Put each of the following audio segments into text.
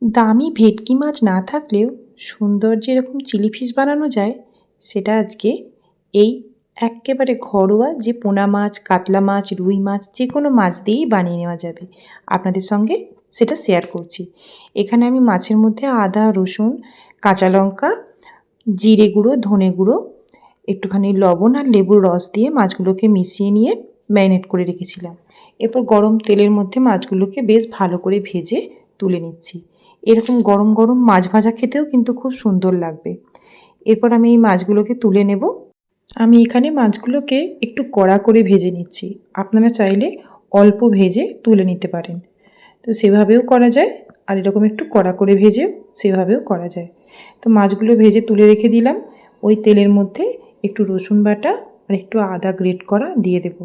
দামি ভেটকি মাছ না থাকলেও সুন্দর যেরকম চিলি ফিশ বানানো যায়, সেটা আজকে এই এক্কেবারে ঘরোয়া যে পোনা মাছ, কাতলা মাছ, রুই মাছ যে কোনো মাছ দিয়েই বানিয়ে নেওয়া যাবে। আপনাদের সঙ্গে সেটা শেয়ার করছি। এখানে আমি মাছের মধ্যে আদা, রসুন, কাঁচা লঙ্কা, জিরে গুঁড়ো, ধনে গুঁড়ো, একটুখানি লবণ আর লেবুর রস দিয়ে মাছগুলোকে মিশিয়ে নিয়ে ম্যারিনেট করে রেখেছিলাম। এরপর গরম তেলের মধ্যে মাছগুলোকে বেশ ভালো করে ভেজে তুলে নিচ্ছি। এরকম গরম গরম মাছ ভাজা খেতেও কিন্তু খুব সুন্দর লাগবে। এরপর আমি এই মাছগুলোকে তুলে নেব। আমি এখানে মাছগুলোকে একটু কড়া করে ভেজে নিচ্ছি। আপনারা চাইলে অল্প ভেজে তুলে নিতে পারেন। তো সেভাবেও করা যায়, আর এরকম একটু কড়া করে ভেজেও সেভাবেও করা যায়। তো মাছগুলো ভেজে তুলে রেখে দিলাম। ওই তেলের মধ্যে একটু রসুন বাটা আর একটু আদা গ্রেট করা দিয়ে দেব।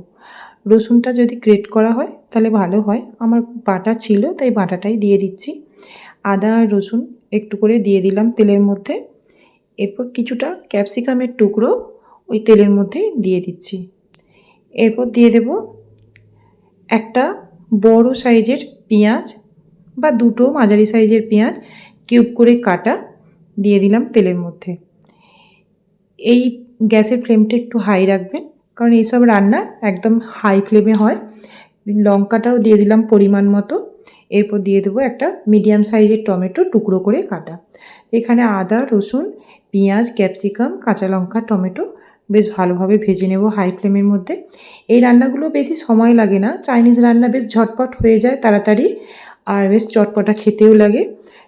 রসুনটা যদি গ্রেট করা হয় তাহলে ভালো হয়, আমার বাটা ছিল তাই বাটাটাই দিয়ে দিচ্ছি। আদা আর রসুন একটু করে দিয়ে দিলাম তেলের মধ্যে। এরপর কিছুটা ক্যাপসিকামের টুকরো ওই তেলের মধ্যে দিয়ে দিচ্ছি। এরপর দিয়ে দেব একটা বড় সাইজের পেঁয়াজ বা দুটো মাঝারি সাইজের পেঁয়াজ কিউব করে কাটা দিয়ে দিলাম তেলের মধ্যে। এই গ্যাসের ফ্লেমটা একটু হাই রাখবেন, কারণ এইসব রান্না একদম হাই ফ্লেমে হয়। লঙ্কাটাও দিয়ে দিলাম পরিমাণ মতো। এরপর দিয়ে দেবো একটা মিডিয়াম সাইজের টমেটো টুকরো করে কাটা। এখানে আদা, রসুন, পেঁয়াজ, ক্যাপসিকাম, কাঁচা লঙ্কা, টমেটো বেশ ভালোভাবে ভেজে নেব হাই ফ্লেমের মধ্যে। এই রান্নাগুলো বেশি সময় লাগে না, চাইনিজ রান্না বেশ ঝটপট হয়ে যায় তাড়াতাড়ি, আর বেশ চটপটা খেতেও লাগে।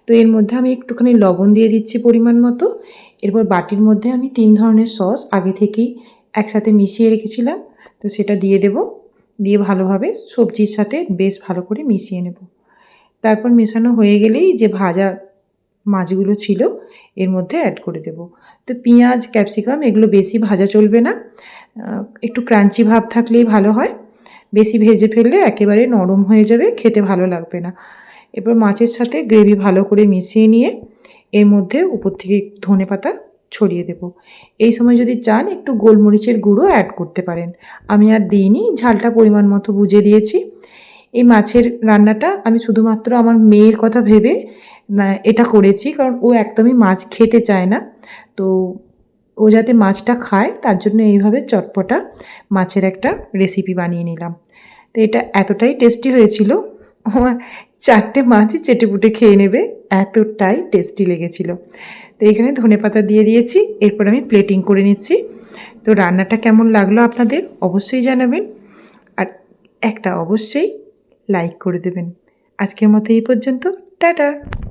তো এর মধ্যে আমি একটুখানি লবণ দিয়ে দিচ্ছি পরিমাণ মতো। এরপর বাটির মধ্যে আমি 3 ধরনের সস আগে থেকেই একসাথে মিশিয়ে রেখেছিলাম, তো সেটা দিয়ে দেব। দিয়ে ভালোভাবে সবজির সাথে বেশ ভালো করে মিশিয়ে নেব। তারপর মেশানো হয়ে গেলেই যে ভাজা মাছগুলো ছিল এর মধ্যে অ্যাড করে দেব। তো পেঁয়াজ, ক্যাপসিকাম এগুলো বেশি ভাজা চলবে না, একটু ক্রাঞ্চি ভাব থাকলেই ভালো হয়। বেশি ভেজে ফেললে একেবারে নরম হয়ে যাবে, খেতে ভালো লাগবে না। এরপর মাছের সাথে গ্রেভি ভালো করে মিশিয়ে নিয়ে এর মধ্যে উপর থেকে ধনেপাতা ছড়িয়ে দেব। এই সময় যদি চান একটু গোলমরিচের গুঁড়ো অ্যাড করতে পারেন। আমি আর দিইনি, ঝালটা পরিমাণ মতো বুঝে দিয়েছি। এই মাছের রান্নাটা আমি শুধুমাত্র আমার মেয়ের কথা ভেবে এটা করেছি, কারণ ও একদমই মাছ খেতে চায় না। তো ও যাতে মাছটা খায় তার জন্য এইভাবে চটপটা মাছের একটা রেসিপি বানিয়ে নিলাম। তো এটা এতটাই টেস্টি হয়েছিল, আমার 4টে মাছই চেটেপুটে খেয়ে নেবে, এতটাই টেস্টি লেগেছিল। তো এখানে ধনেপাতা দিয়ে দিয়েছি। এরপর আমি প্লেটিং করে নিচ্ছি। তো রান্নাটা কেমন লাগলো আপনাদের অবশ্যই জানাবেন, আর একটা অবশ্যই লাইক করে দেবেন। আজকের মতো এই পর্যন্ত। টাটা।